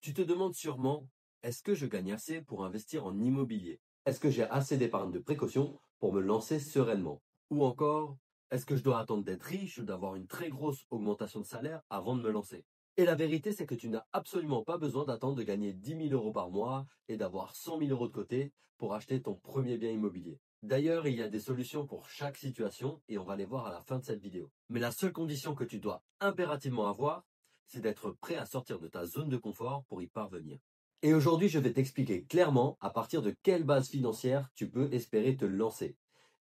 Tu te demandes sûrement, est-ce que je gagne assez pour investir en immobilier? Est-ce que j'ai assez d'épargne de précaution pour me lancer sereinement? Ou encore, est-ce que je dois attendre d'être riche ou d'avoir une très grosse augmentation de salaire avant de me lancer? Et la vérité, c'est que tu n'as absolument pas besoin d'attendre de gagner 10 000 € par mois et d'avoir 100 000 € de côté pour acheter ton premier bien immobilier. D'ailleurs, il y a des solutions pour chaque situation et on va les voir à la fin de cette vidéo. Mais la seule condition que tu dois impérativement avoir, c'est d'être prêt à sortir de ta zone de confort pour y parvenir. Et aujourd'hui, je vais t'expliquer clairement à partir de quelle base financière tu peux espérer te lancer.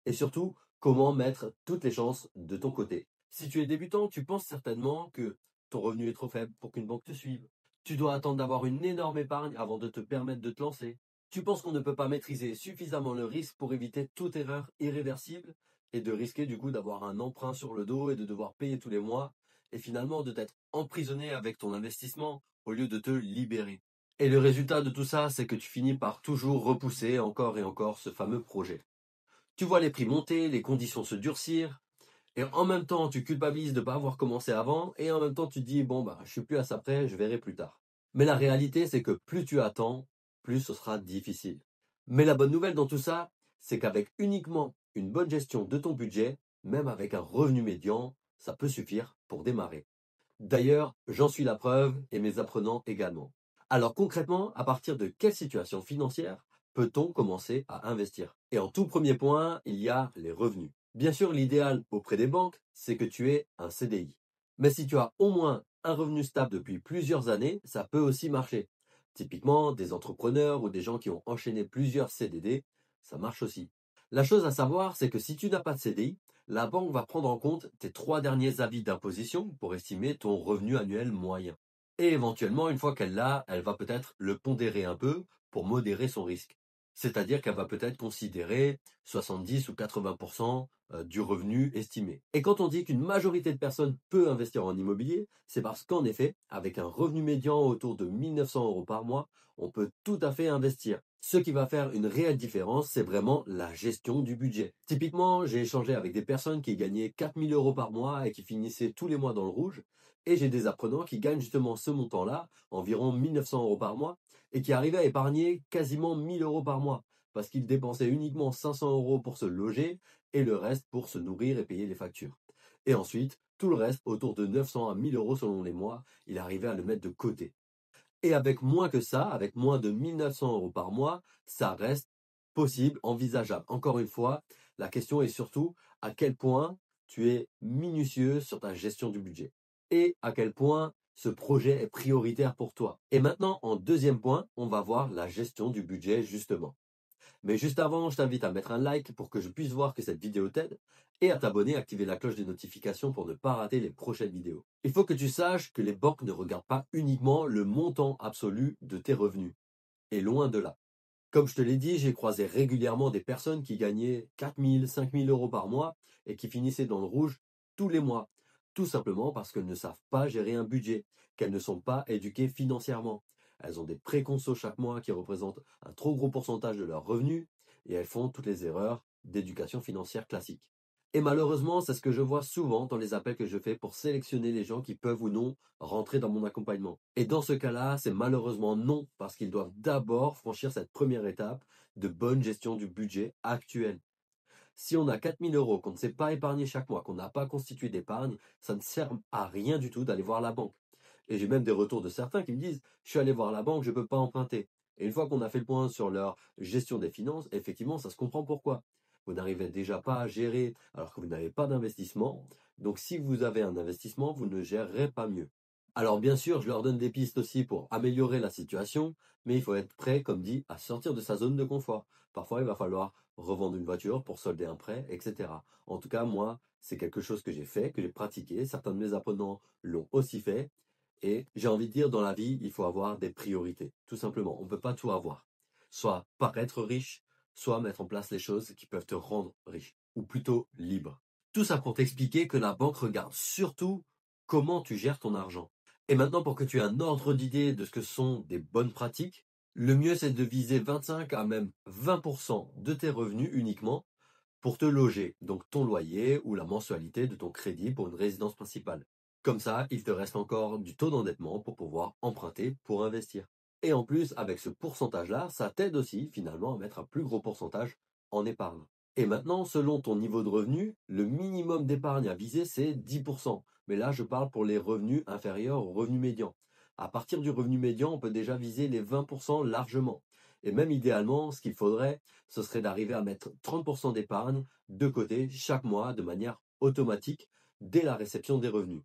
Et surtout, comment mettre toutes les chances de ton côté. Si tu es débutant, tu penses certainement que ton revenu est trop faible pour qu'une banque te suive. Tu dois attendre d'avoir une énorme épargne avant de te permettre de te lancer. Tu penses qu'on ne peut pas maîtriser suffisamment le risque pour éviter toute erreur irréversible et de risquer du coup d'avoir un emprunt sur le dos et de devoir payer tous les mois et finalement de t'être emprisonné avec ton investissement au lieu de te libérer. Et le résultat de tout ça, c'est que tu finis par toujours repousser encore et encore ce fameux projet. Tu vois les prix monter, les conditions se durcir, et en même temps tu culpabilises de ne pas avoir commencé avant, et en même temps tu te dis bon bah je suis plus à ça près, je verrai plus tard. Mais la réalité c'est que plus tu attends, plus ce sera difficile. Mais la bonne nouvelle dans tout ça, c'est qu'avec uniquement une bonne gestion de ton budget, même avec un revenu médian, ça peut suffire pour démarrer. D'ailleurs, j'en suis la preuve et mes apprenants également. Alors concrètement, à partir de quelle situation financière peut-on commencer à investir? Et en tout premier point, il y a les revenus. Bien sûr, l'idéal auprès des banques, c'est que tu aies un CDI. Mais si tu as au moins un revenu stable depuis plusieurs années, ça peut aussi marcher. Typiquement, des entrepreneurs ou des gens qui ont enchaîné plusieurs CDD, ça marche aussi. La chose à savoir, c'est que si tu n'as pas de CDI, la banque va prendre en compte tes 3 derniers avis d'imposition pour estimer ton revenu annuel moyen. Et éventuellement, une fois qu'elle l'a, elle va peut-être le pondérer un peu pour modérer son risque. C'est-à-dire qu'elle va peut-être considérer 70 ou 80% du revenu estimé. Et quand on dit qu'une majorité de personnes peut investir en immobilier, c'est parce qu'en effet, avec un revenu médian autour de 1 900 € par mois, on peut tout à fait investir. Ce qui va faire une réelle différence, c'est vraiment la gestion du budget. Typiquement, j'ai échangé avec des personnes qui gagnaient 4 000 € par mois et qui finissaient tous les mois dans le rouge. Et j'ai des apprenants qui gagnent justement ce montant-là, environ 1 900 € par mois, et qui arrivaient à épargner quasiment 1 000 € par mois, parce qu'ils dépensaient uniquement 500 € pour se loger et le reste pour se nourrir et payer les factures. Et ensuite, tout le reste, autour de 900 à 1 000 € selon les mois, il arrivait à le mettre de côté. Et avec moins que ça, avec moins de 1 900 € par mois, ça reste possible, envisageable. Encore une fois, la question est surtout à quel point tu es minutieux sur ta gestion du budget et à quel point ce projet est prioritaire pour toi. Et maintenant, en deuxième point, on va voir la gestion du budget justement. Mais juste avant, je t'invite à mettre un like pour que je puisse voir que cette vidéo t'aide et à t'abonner, activer la cloche des notifications pour ne pas rater les prochaines vidéos. Il faut que tu saches que les banques ne regardent pas uniquement le montant absolu de tes revenus. Et loin de là. Comme je te l'ai dit, j'ai croisé régulièrement des personnes qui gagnaient 4 000, 5 000 € par mois et qui finissaient dans le rouge tous les mois. Tout simplement parce qu'elles ne savent pas gérer un budget, qu'elles ne sont pas éduquées financièrement. Elles ont des préconsos chaque mois qui représentent un trop gros pourcentage de leurs revenus et elles font toutes les erreurs d'éducation financière classique. Et malheureusement, c'est ce que je vois souvent dans les appels que je fais pour sélectionner les gens qui peuvent ou non rentrer dans mon accompagnement. Et dans ce cas-là, c'est malheureusement non, parce qu'ils doivent d'abord franchir cette première étape de bonne gestion du budget actuel. Si on a 4 000 € qu'on ne sait pas épargner chaque mois, qu'on n'a pas constitué d'épargne, ça ne sert à rien du tout d'aller voir la banque. Et j'ai même des retours de certains qui me disent, je suis allé voir la banque, je ne peux pas emprunter. Et une fois qu'on a fait le point sur leur gestion des finances, effectivement, ça se comprend pourquoi. Vous n'arrivez déjà pas à gérer alors que vous n'avez pas d'investissement. Donc si vous avez un investissement, vous ne gérerez pas mieux. Alors bien sûr, je leur donne des pistes aussi pour améliorer la situation, mais il faut être prêt, comme dit, à sortir de sa zone de confort. Parfois, il va falloir revendre une voiture pour solder un prêt, etc. En tout cas, moi, c'est quelque chose que j'ai fait, que j'ai pratiqué. Certains de mes apprenants l'ont aussi fait. Et j'ai envie de dire, dans la vie, il faut avoir des priorités. Tout simplement, on ne peut pas tout avoir. Soit paraître riche, soit mettre en place les choses qui peuvent te rendre riche, ou plutôt libre. Tout ça pour t'expliquer que la banque regarde surtout comment tu gères ton argent. Et maintenant, pour que tu aies un ordre d'idée de ce que sont des bonnes pratiques, le mieux c'est de viser 25 à même 20% de tes revenus uniquement pour te loger, donc ton loyer ou la mensualité de ton crédit pour une résidence principale. Comme ça, il te reste encore du taux d'endettement pour pouvoir emprunter pour investir. Et en plus, avec ce pourcentage-là, ça t'aide aussi finalement à mettre un plus gros pourcentage en épargne. Et maintenant, selon ton niveau de revenu, le minimum d'épargne à viser, c'est 10%. Mais là, je parle pour les revenus inférieurs au revenu médian. À partir du revenu médian, on peut déjà viser les 20% largement. Et même idéalement, ce qu'il faudrait, ce serait d'arriver à mettre 30% d'épargne de côté chaque mois de manière automatique dès la réception des revenus.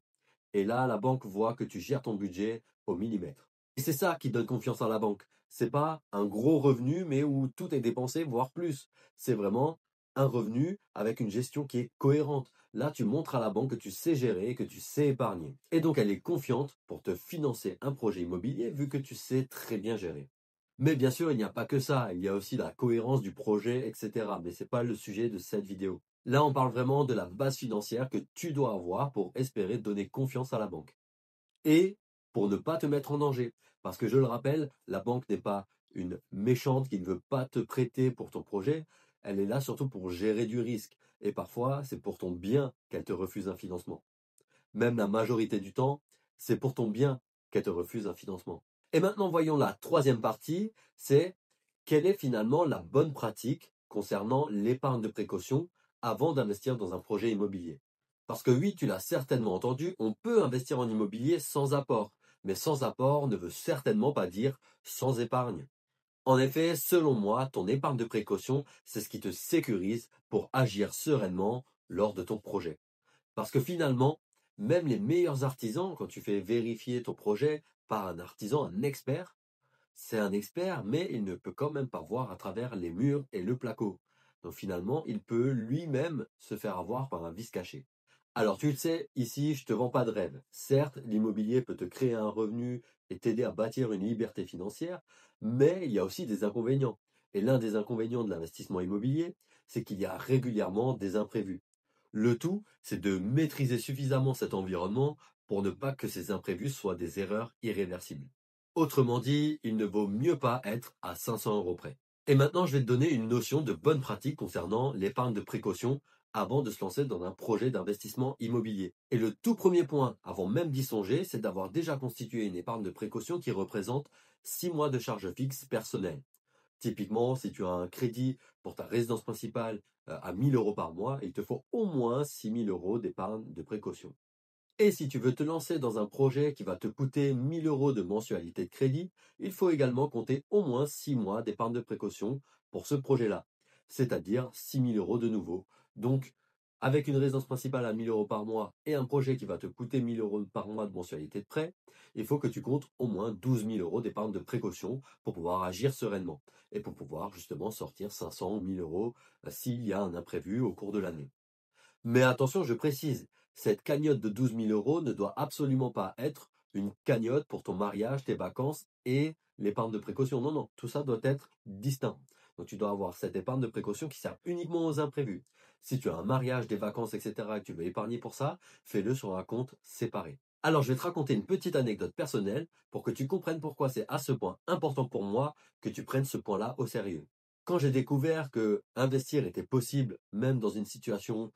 Et là, la banque voit que tu gères ton budget au millimètre. Et c'est ça qui donne confiance à la banque. C'est pas un gros revenu, mais où tout est dépensé, voire plus. C'est vraiment un revenu avec une gestion qui est cohérente. Là, tu montres à la banque que tu sais gérer, que tu sais épargner. Et donc, elle est confiante pour te financer un projet immobilier vu que tu sais très bien gérer. Mais bien sûr, il n'y a pas que ça. Il y a aussi la cohérence du projet, etc. Mais ce n'est pas le sujet de cette vidéo. Là, on parle vraiment de la base financière que tu dois avoir pour espérer donner confiance à la banque. Et pour ne pas te mettre en danger. Parce que je le rappelle, la banque n'est pas une méchante qui ne veut pas te prêter pour ton projet. Elle est là surtout pour gérer du risque. Et parfois, c'est pour ton bien qu'elle te refuse un financement. Même la majorité du temps, c'est pour ton bien qu'elle te refuse un financement. Et maintenant, voyons la troisième partie, c'est quelle est finalement la bonne pratique concernant l'épargne de précaution avant d'investir dans un projet immobilier. Parce que oui, tu l'as certainement entendu, on peut investir en immobilier sans apport. Mais sans apport ne veut certainement pas dire sans épargne. En effet, selon moi, ton épargne de précaution, c'est ce qui te sécurise pour agir sereinement lors de ton projet. Parce que finalement, même les meilleurs artisans, quand tu fais vérifier ton projet par un artisan, un expert, c'est un expert, mais il ne peut quand même pas voir à travers les murs et le placo. Donc finalement, il peut lui-même se faire avoir par un vice caché. Alors tu le sais, ici, je te vends pas de rêve. Certes, l'immobilier peut te créer un revenu et t'aider à bâtir une liberté financière, mais il y a aussi des inconvénients. Et l'un des inconvénients de l'investissement immobilier, c'est qu'il y a régulièrement des imprévus. Le tout, c'est de maîtriser suffisamment cet environnement pour ne pas que ces imprévus soient des erreurs irréversibles. Autrement dit, il ne vaut mieux pas être à 500 € près. Et maintenant, je vais te donner une notion de bonne pratique concernant l'épargne de précaution avant de se lancer dans un projet d'investissement immobilier. Et le tout premier point, avant même d'y songer, c'est d'avoir déjà constitué une épargne de précaution qui représente 6 mois de charges fixes personnelles. Typiquement, si tu as un crédit pour ta résidence principale à 1 000 € par mois, il te faut au moins 6 000 € d'épargne de précaution. Et si tu veux te lancer dans un projet qui va te coûter 1 000 € de mensualité de crédit, il faut également compter au moins 6 mois d'épargne de précaution pour ce projet-là, c'est-à-dire 6 000 € de nouveau. Donc, avec une résidence principale à 1 000 € par mois et un projet qui va te coûter 1 000 € par mois de mensualité de prêt, il faut que tu comptes au moins 12 000 € d'épargne de précaution pour pouvoir agir sereinement et pour pouvoir justement sortir 500 ou 1 000 € s'il y a un imprévu au cours de l'année. Mais attention, je précise, cette cagnotte de 12 000 € ne doit absolument pas être une cagnotte pour ton mariage, tes vacances et l'épargne de précaution. Non, non, tout ça doit être distinct. Donc tu dois avoir cette épargne de précaution qui sert uniquement aux imprévus. Si tu as un mariage, des vacances, etc. et que tu veux épargner pour ça, fais-le sur un compte séparé. Alors je vais te raconter une petite anecdote personnelle pour que tu comprennes pourquoi c'est à ce point important pour moi que tu prennes ce point-là au sérieux. Quand j'ai découvert que investir était possible même dans une situation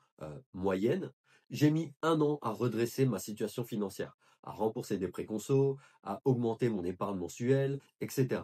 moyenne, j'ai mis 1 an à redresser ma situation financière, à rembourser des prêts conso, à augmenter mon épargne mensuelle, etc.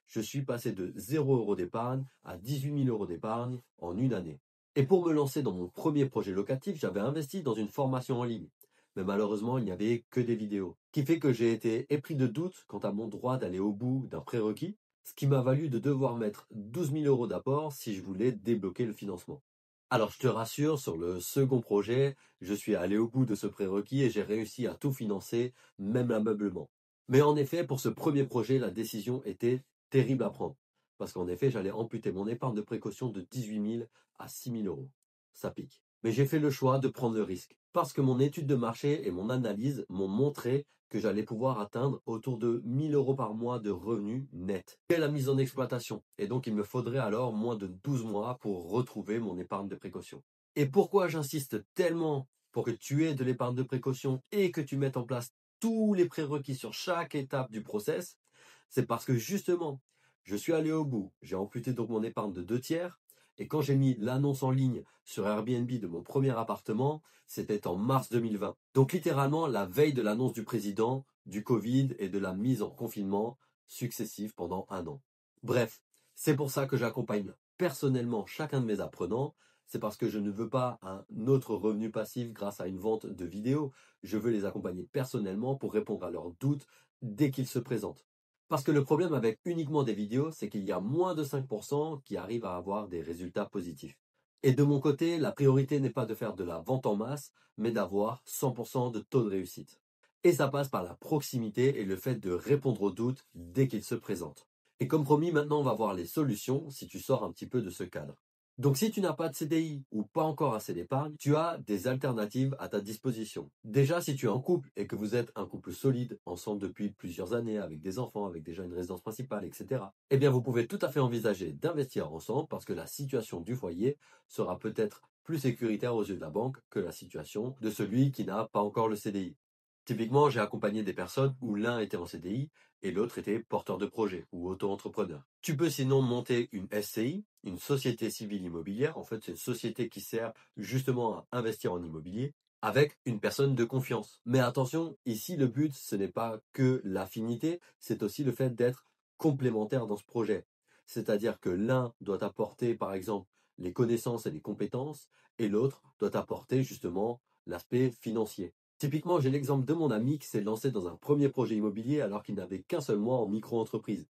Je suis passé de 0 € d'épargne à 18 000 € d'épargne en une année. Et pour me lancer dans mon premier projet locatif, j'avais investi dans une formation en ligne. Mais malheureusement, il n'y avait que des vidéos. Ce qui fait que j'ai été épris de doute quant à mon droit d'aller au bout d'un prérequis, ce qui m'a valu de devoir mettre 12 000 € d'apport si je voulais débloquer le financement. Alors je te rassure, sur le second projet, je suis allé au bout de ce prérequis et j'ai réussi à tout financer, même l'ameublement. Mais en effet, pour ce premier projet, la décision était terrible à prendre. Parce qu'en effet, j'allais amputer mon épargne de précaution de 18 000 à 6 000 €. Ça pique. Mais j'ai fait le choix de prendre le risque. Parce que mon étude de marché et mon analyse m'ont montré que j'allais pouvoir atteindre autour de 1 000 € par mois de revenus nets dès la mise en exploitation. Et donc, il me faudrait alors moins de 12 mois pour retrouver mon épargne de précaution. Et pourquoi j'insiste tellement pour que tu aies de l'épargne de précaution et que tu mettes en place tous les prérequis sur chaque étape du process, c'est parce que justement, je suis allé au bout. J'ai amputé donc mon épargne de 2 tiers Et quand j'ai mis l'annonce en ligne sur Airbnb de mon premier appartement, c'était en mars 2020. Donc littéralement la veille de l'annonce du président, du Covid et de la mise en confinement successif pendant 1 an. Bref, c'est pour ça que j'accompagne personnellement chacun de mes apprenants. C'est parce que je ne veux pas un autre revenu passif grâce à une vente de vidéos. Je veux les accompagner personnellement pour répondre à leurs doutes dès qu'ils se présentent. Parce que le problème avec uniquement des vidéos, c'est qu'il y a moins de 5% qui arrivent à avoir des résultats positifs. Et de mon côté, la priorité n'est pas de faire de la vente en masse, mais d'avoir 100% de taux de réussite. Et ça passe par la proximité et le fait de répondre aux doutes dès qu'ils se présentent. Et comme promis, maintenant on va voir les solutions si tu sors un petit peu de ce cadre. Donc si tu n'as pas de CDI ou pas encore assez d'épargne, tu as des alternatives à ta disposition. Déjà, si tu es en couple et que vous êtes un couple solide, ensemble depuis plusieurs années, avec des enfants, avec déjà une résidence principale, etc., eh bien vous pouvez tout à fait envisager d'investir ensemble parce que la situation du foyer sera peut-être plus sécuritaire aux yeux de la banque que la situation de celui qui n'a pas encore le CDI. Typiquement, j'ai accompagné des personnes où l'un était en CDI et l'autre était porteur de projet ou auto-entrepreneur. Tu peux sinon monter une SCI, une société civile immobilière. En fait, c'est une société qui sert justement à investir en immobilier avec une personne de confiance. Mais attention, ici, le but, ce n'est pas que l'affinité, c'est aussi le fait d'être complémentaire dans ce projet. C'est-à-dire que l'un doit apporter, par exemple, les connaissances et les compétences et l'autre doit apporter justement l'aspect financier. Typiquement, j'ai l'exemple de mon ami qui s'est lancé dans un premier projet immobilier alors qu'il n'avait qu'un seul mois en micro-entreprise.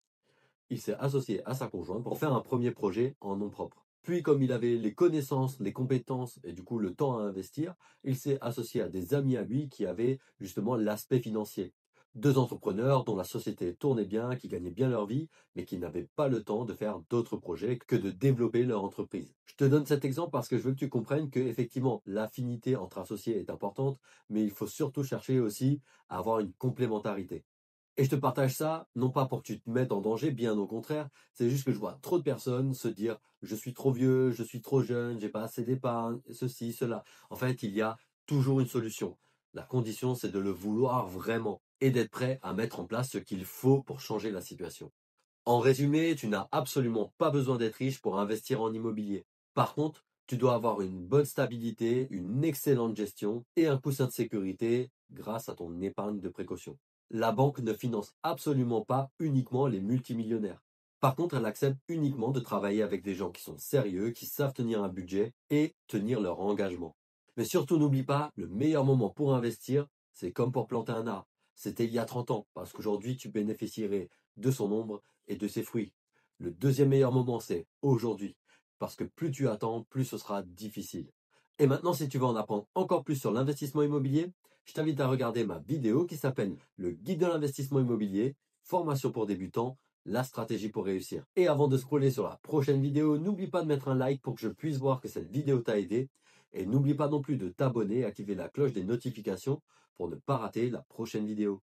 Il s'est associé à sa conjointe pour faire un premier projet en nom propre. Puis, comme il avait les connaissances, les compétences et du coup le temps à investir, il s'est associé à des amis à lui qui avaient justement l'aspect financier. Deux entrepreneurs dont la société tournait bien, qui gagnaient bien leur vie, mais qui n'avaient pas le temps de faire d'autres projets que de développer leur entreprise. Je te donne cet exemple parce que je veux que tu comprennes que effectivement l'affinité entre associés est importante, mais il faut surtout chercher aussi à avoir une complémentarité. Et je te partage ça, non pas pour que tu te mettes en danger, bien au contraire, c'est juste que je vois trop de personnes se dire je suis trop vieux, je suis trop jeune, j'ai pas assez d'épargne, ceci, cela. En fait, il y a toujours une solution. La condition, c'est de le vouloir vraiment et d'être prêt à mettre en place ce qu'il faut pour changer la situation. En résumé, tu n'as absolument pas besoin d'être riche pour investir en immobilier. Par contre, tu dois avoir une bonne stabilité, une excellente gestion et un coussin de sécurité grâce à ton épargne de précaution. La banque ne finance absolument pas uniquement les multimillionnaires. Par contre, elle accepte uniquement de travailler avec des gens qui sont sérieux, qui savent tenir un budget et tenir leur engagement. Mais surtout, n'oublie pas, le meilleur moment pour investir, c'est comme pour planter un arbre. C'était il y a 30 ans, parce qu'aujourd'hui, tu bénéficierais de son ombre et de ses fruits. Le deuxième meilleur moment, c'est aujourd'hui, parce que plus tu attends, plus ce sera difficile. Et maintenant, si tu veux en apprendre encore plus sur l'investissement immobilier, je t'invite à regarder ma vidéo qui s'appelle Le guide de l'investissement immobilier, formation pour débutants, la stratégie pour réussir. Et avant de scroller sur la prochaine vidéo, n'oublie pas de mettre un like pour que je puisse voir que cette vidéo t'a aidé. Et n'oublie pas non plus de t'abonner et activer la cloche des notifications pour ne pas rater la prochaine vidéo.